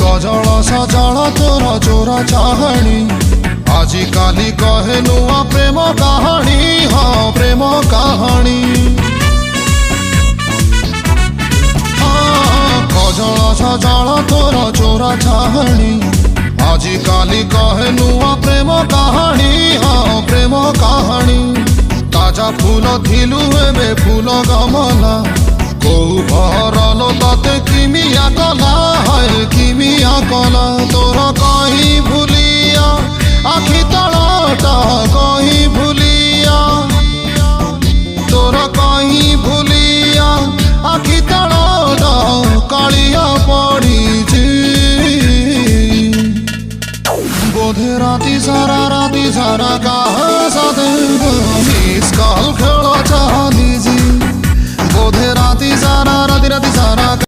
गजल सजल तोर चोरा चाहणी आजी काली कहे नुआ प्रेम कहानी। हाँ प्रेम कहानी गजल सजल तोर चोरा चाहणी आजी काली कहे नुआ प्रेम कहानी। हाँ प्रेम कहानी ताजा फूल थिलु एबे फूल गमला कौ भरल